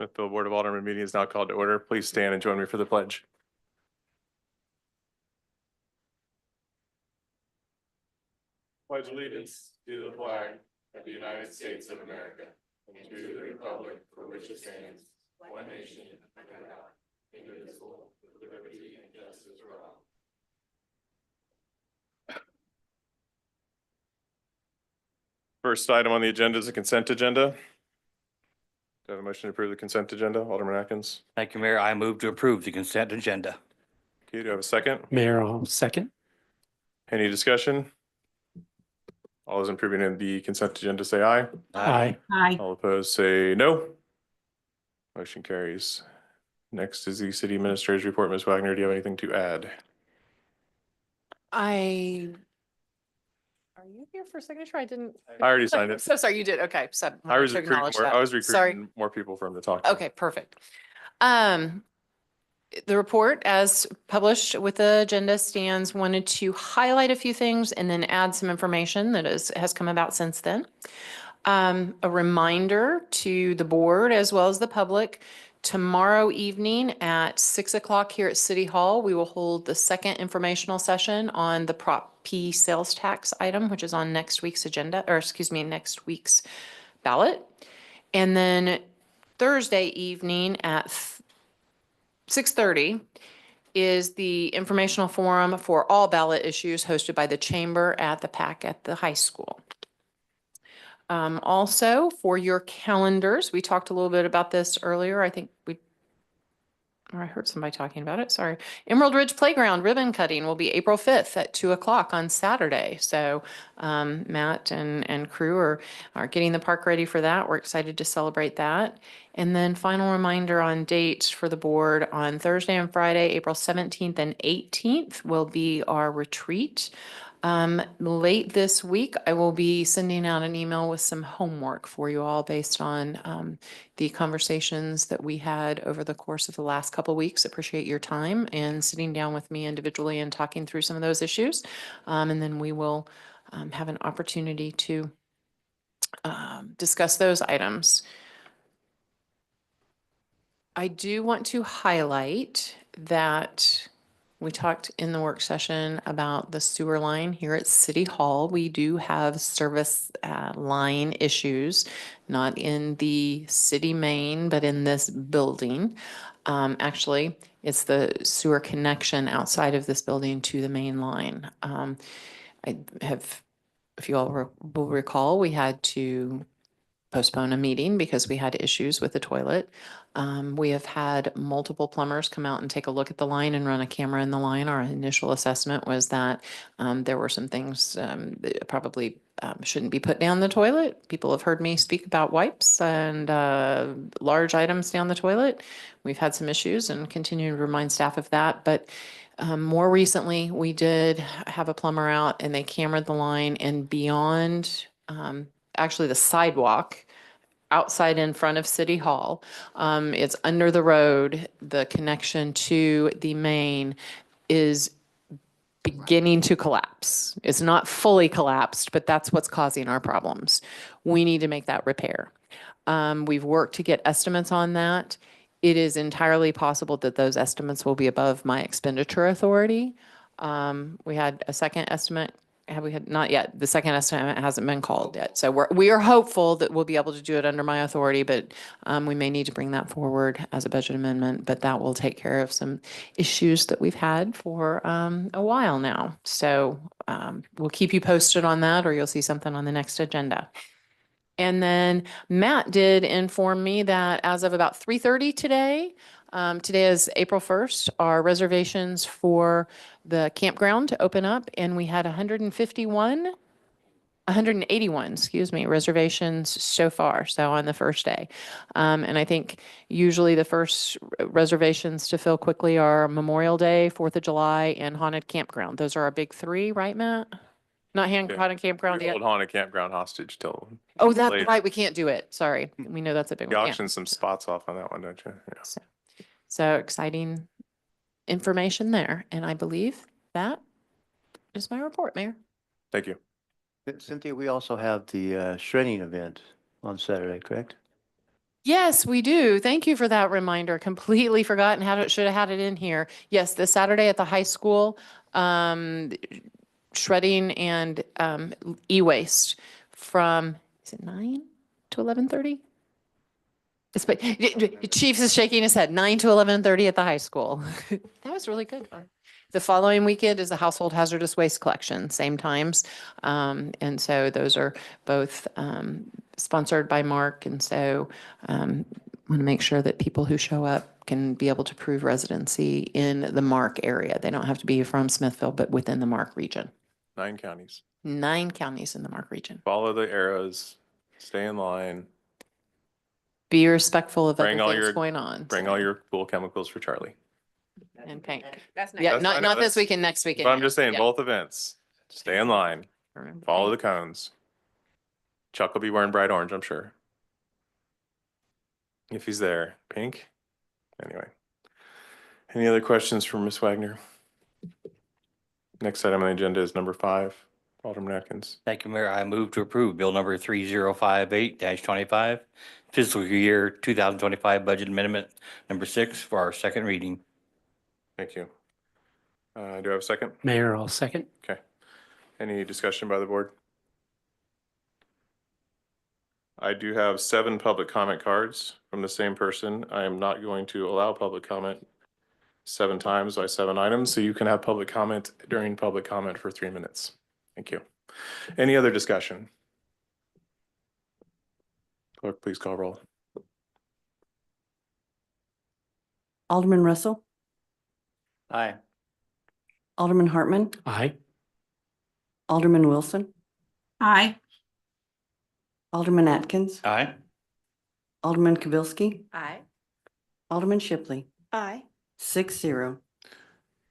Smithville Board of Aldermen meeting is now called to order. Please stand and join me for the pledge. Pledge allegiance to the flag of the United States of America and to the republic for which it stands, one nation, under God, indivisible, with liberty and justice for all. First item on the agenda is a consent agenda. Do I have a motion to approve the consent agenda? Alderman Atkins. Thank you, Mayor. I move to approve the consent agenda. Okay, do I have a second? Mayor, I'll second. Any discussion? All those approving the consent agenda say aye. Aye. Aye. All opposed say no. Motion carries. Next is the city administrator's report. Ms. Wagner, do you have anything to add? Are you here for signature? I didn't. I already signed it. So sorry, you did. Okay. So I was to acknowledge that. recruiting Sorry. more people from the talk. Okay, perfect. The report as published with the agenda stands, wanted to highlight a few things and then add some information that has come about since then. A reminder to the board as well as the public, tomorrow evening at 6 o'clock here at City Hall, we will hold the second informational session on the Prop P sales tax item, which is on next week's agenda, or excuse me, next week's ballot. And then Thursday evening at 6:30 is the informational forum for all ballot issues hosted by the chamber at the PAC at the high school. Also for your calendars, we talked a little bit about this earlier. I think I heard somebody talking about it. Sorry. Emerald Ridge Playground ribbon cutting will be April 5th at 2 o'clock on Saturday. So Matt and crew are getting the park ready for that. We're excited to celebrate that. And then final reminder on dates for the board on Thursday and Friday, April 17th and 18th will be our retreat. Late this week, I will be sending out an email with some homework for you all based on the conversations that we had over the course of the last couple of weeks. Appreciate your time and sitting down with me individually and talking through some of those issues. And then we will have an opportunity to discuss those items. I do want to highlight that we talked in the work session about the sewer line here at City Hall. We do have service line issues, not in the city main, but in this building. Actually, it's the sewer connection outside of this building to the main line. If you all will recall, we had to postpone a meeting because we had issues with the toilet. We have had multiple plumbers come out and take a look at the line and run a camera in the line. Our initial assessment was that there were some things that probably shouldn't be put down the toilet. People have heard me speak about wipes and large items down the toilet. We've had some issues and continue to remind staff of that. But more recently, we did have a plumber out and they cameraed the line and beyond actually the sidewalk outside in front of City Hall. It's under the road. The connection to the main is beginning to collapse. It's not fully collapsed, but that's what's causing our problems. We need to make that repair. We've worked to get estimates on that. It is entirely possible that those estimates will be above my expenditure authority. We had a second estimate. Have we had not yet? The second estimate hasn't been called yet. So we are hopeful that we'll be able to do it under my authority, but we may need to bring that forward as a budget amendment, but that will take care of some issues that we've had for a while now. So we'll keep you posted on that, or you'll see something on the next agenda. And then Matt did inform me that as of about 3:30 today, today is April 1st, our reservations for the campground to open up, and we had 181, excuse me, reservations so far. So on the first day. And I think usually the first reservations to fill quickly are Memorial Day, 4th of July, and haunted campground. Those are our big three, right, Matt? Not haunted campground We yet. hold haunted campground hostage till. Oh, that's later. right. We can't do it. Sorry. We know that's a big You one. auction some spots off on that one, don't you? Yeah. So exciting information there. And I believe that is my report, Mayor. Thank you. Cynthia, we also have the shredding event on Saturday, correct? Yes, we do. Thank you for that reminder. Completely forgotten how to, should have had it in here. Yes, this Saturday at the high school, shredding and e-waste from, is it 9 to 11:30? Chiefs is shaking his head, 9 to 11:30 at the high school. That was really good. The following weekend is the household hazardous waste collection, same times. And so those are both sponsored by Mark. And so want to make sure that people who show up can be able to prove residency in the Mark area. They don't have to be from Smithville, but within the Mark region. 9 counties. 9 counties in the Mark region. Follow the arrows, stay in line, Be respectful of other Bring all things your- going on. bring all your cool chemicals for Charlie. And pink. That's Yeah, That's- I know, not this that's- weekend, next weekend. But I'm just saying, Yeah. both events, stay in line, Remember follow pink. the cones. Chuck will be wearing bright orange, I'm sure. If he's there, pink. Anyway. Any other questions for Ms. Wagner? Next item on the agenda is number 5, Alderman Atkins. Thank you, Mayor. I move to approve Bill number 3058-25, fiscal year 2025 budget amendment number 6 for our second reading. Thank you. Do I have a second? Mayor, I'll second. Okay. Any discussion by the board? I do have 7 public comment cards from the same person. I am not going to allow public comment 7 times by 7 items, so you can have public comment during public comment for 3 minutes. Thank you. Any other discussion? Clerk, please call roll. Alderman Russell, Aye. Alderman Hartman, Aye. Alderman Wilson, Aye. Alderman Atkins, Aye. Alderman Kibelski, Aye. Alderman Shipley, Aye. 6-0.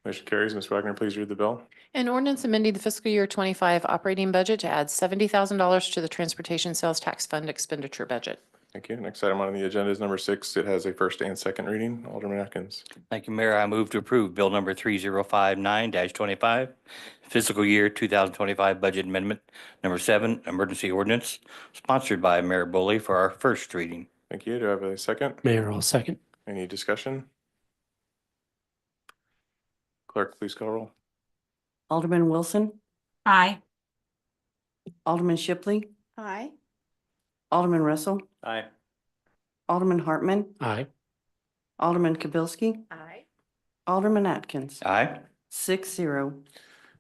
Motion carries. Ms. Wagner, please read the bill. An ordinance amending the fiscal year 25 operating budget to add $70,000 to the transportation sales tax fund expenditure budget. Thank you. Next item on the agenda is number 6. It has a first and second reading. Alderman Atkins. Thank you, Mayor. I move to approve Bill number 3059-25, fiscal year 2025 budget amendment number 7, emergency ordinance, sponsored by Mayor Bully for our first reading. Thank you. Do I have a second? Mayor, I'll second. Any discussion? Clerk, please call roll. Alderman Wilson, Aye. Alderman Shipley, Aye. Alderman Russell, Aye. Alderman Hartman, Aye. Alderman Kibelski, Aye. Alderman Atkins, Aye. 6-0.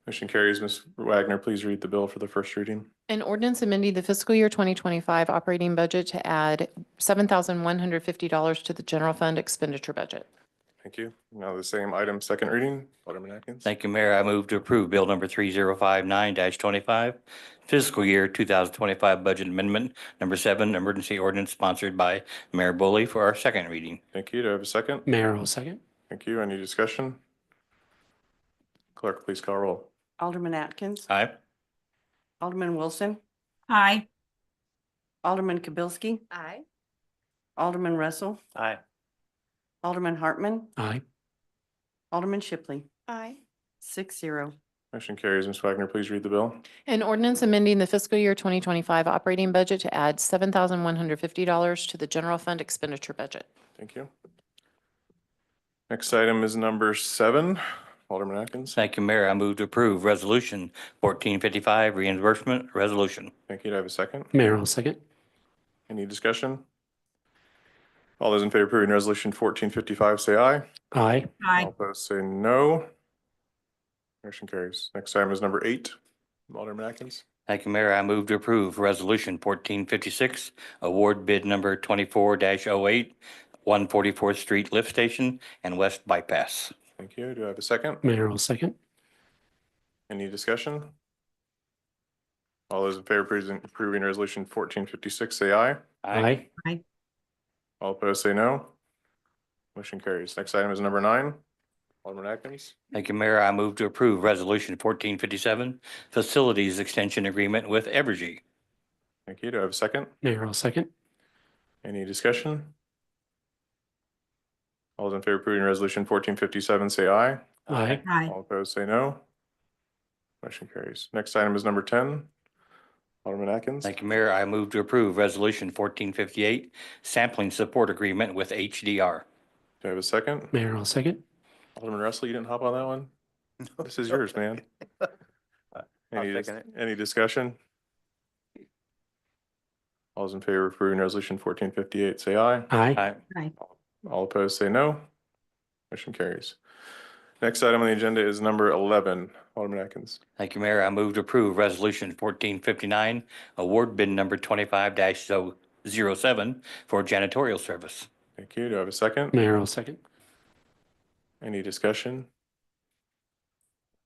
Motion carries. Ms. Wagner, please read the bill for the first reading. An ordinance amending the fiscal year 2025 operating budget to add $7,150 to the general fund expenditure budget. Thank you. Now the same item, second reading. Alderman Atkins. Thank you, Mayor. I move to approve Bill number 3059-25, fiscal year 2025 budget amendment number 7, emergency ordinance, sponsored by Mayor Bully for our second reading. Thank you. Do I have a second? Mayor, I'll second. Thank you. Any discussion? Clerk, please call roll. Alderman Atkins, Aye. Alderman Wilson, Aye. Alderman Kibelski, Aye. Alderman Russell, Aye. Alderman Hartman, Aye. Alderman Shipley, Aye. 6-0. Motion carries. Ms. Wagner, please read the bill. An ordinance amending the fiscal year 2025 operating budget to add $7,150 to the general fund expenditure budget. Thank you. Next item is number 7. Alderman Atkins. Thank you, Mayor. I move to approve Resolution 1455, reimbursement resolution. Thank you. Do I have a second? Mayor, I'll second. Any discussion? All those in favor of approving resolution 1455, say aye. Aye. All Aye. opposed, say no. Motion carries. Next item is number 8. Alderman Atkins. Thank you, Mayor. I move to approve Resolution 1456, award bid number 24-08, 144th Street Lift Station and West Bypass. Thank you. Do I have a second? Mayor, I'll second. Any discussion? All those in favor of approving resolution 1456, say aye. Aye. All opposed, say no. Motion carries. Next item is number 9. Alderman Atkins. Thank you, Mayor. I move to approve Resolution 1457, Facilities Extension Agreement with Evergy. Thank you. Do I have a second? Mayor, I'll second. Any discussion? All those in favor of approving resolution 1457, say aye. Aye. Aye. All opposed, say no. Motion carries. Next item is number 10. Alderman Atkins. Thank you, Mayor. I move to approve Resolution 1458, sampling support agreement with HDR. Do I have a second? Mayor, I'll second. Alderman Russell, you didn't hop on that one? This is yours, man. Any discussion? All those in favor of approving resolution 1458, say aye. Aye. Aye. All opposed, say no. Motion carries. Next item on the agenda is number 11. Alderman Atkins. Thank you, Mayor. I move to approve Resolution 1459, award bid number 25-07 for janitorial service. Thank you. Do I have a second? Mayor, I'll second. Any discussion?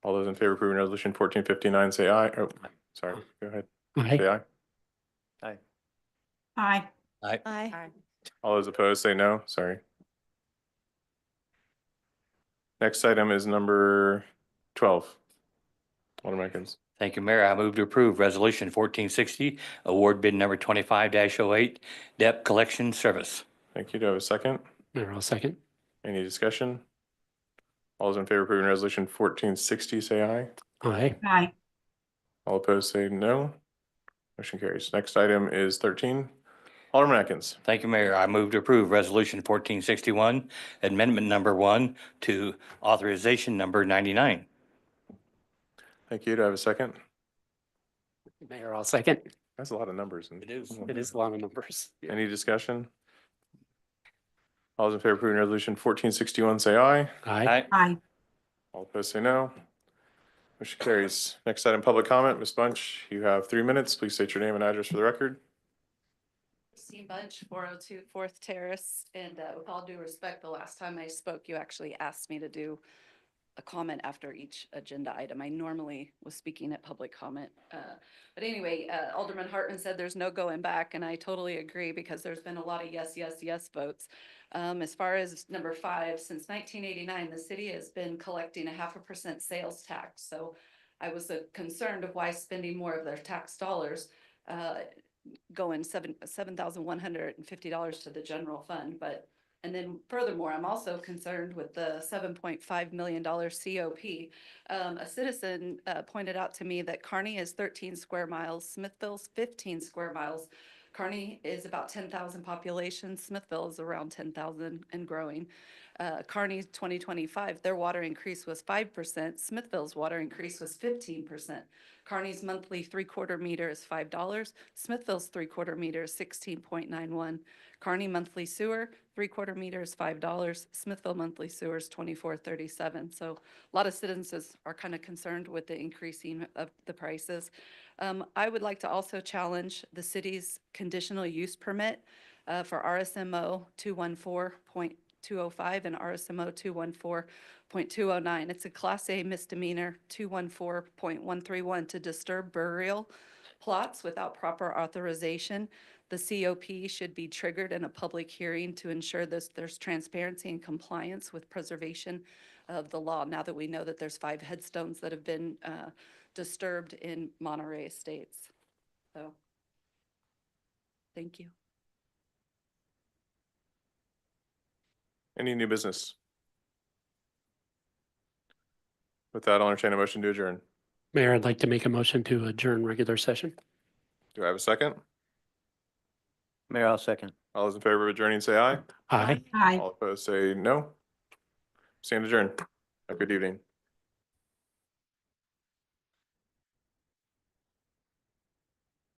All those in favor of approving resolution 1459, say aye. Oh, sorry. Go ahead. Say Aye. aye. Aye. Aye. Aye. All those opposed, say no. Sorry. Next item is number 12. Alderman Atkins. Thank you, Mayor. I move to approve Resolution 1460, award bid number 25-08, debt collection service. Thank you. Do I have a second? Mayor, I'll second. Any discussion? All those in favor of approving resolution 1460, say aye. Aye. Aye. All opposed, say no. Motion carries. Next item is 13. Alderman Atkins. Thank you, Mayor. I move to approve Resolution 1461, amendment number 1 to authorization number 99. Thank you. Do I have a second? Mayor, I'll second. That's a lot of numbers. It is. It is a lot of numbers. Any discussion? All those in favor of approving resolution 1461, say aye. Aye. Aye. All opposed, say no. Motion carries. Next item, public comment. Ms. Bunch, you have 3 minutes. Please state your name and address for the record. Christine Bunch, 402 Fourth Terrace, and with all due respect, the last time I spoke, you actually asked me to do a comment after each agenda item. I normally was speaking at public comment. But anyway, Alderman Hartman said there's no going back, and I totally agree because there's been a lot of yes, yes, yes votes. As far as number 5, since 1989, the city has been collecting a 0.5% sales tax. So I was concerned of why spending more of their tax dollars going $7,150 to the general fund, and then furthermore, I'm also concerned with the $7.5 million COP. A citizen pointed out to me that Kearney is 13 square miles, Smithville's 15 square miles. Kearney is about 10,000 population, Smithville is around 10,000 and growing. Kearney 2025, their water increase was 5%, Smithville's water increase was 15%. Kearney's monthly 3/4 meter is $5. Smithville's 3/4 meter is 16.91. Kearney monthly sewer, 3/4 meter is $5. Smithville monthly sewer is 24.37. So a lot of citizens are kind of concerned with the increasing of the prices. I would like to also challenge the city's conditional use permit for RSMO 214.205 and RSMO 214.209. It's a Class A misdemeanor 214.131 to disturb burial plots without proper authorization. The COP should be triggered in a public hearing to ensure there's transparency and compliance with preservation of the law, now that we know that there's 5 headstones that have been disturbed in Monterey Estates. So, thank you. Any new business? With that, I'll entertain a motion to adjourn. Mayor, I'd like to make a motion to adjourn regular session. Do I have a second? Mayor, I'll second. All those in favor of adjourning, say aye. Aye. Aye. All opposed, say no. Stand adjourned. Have a good evening.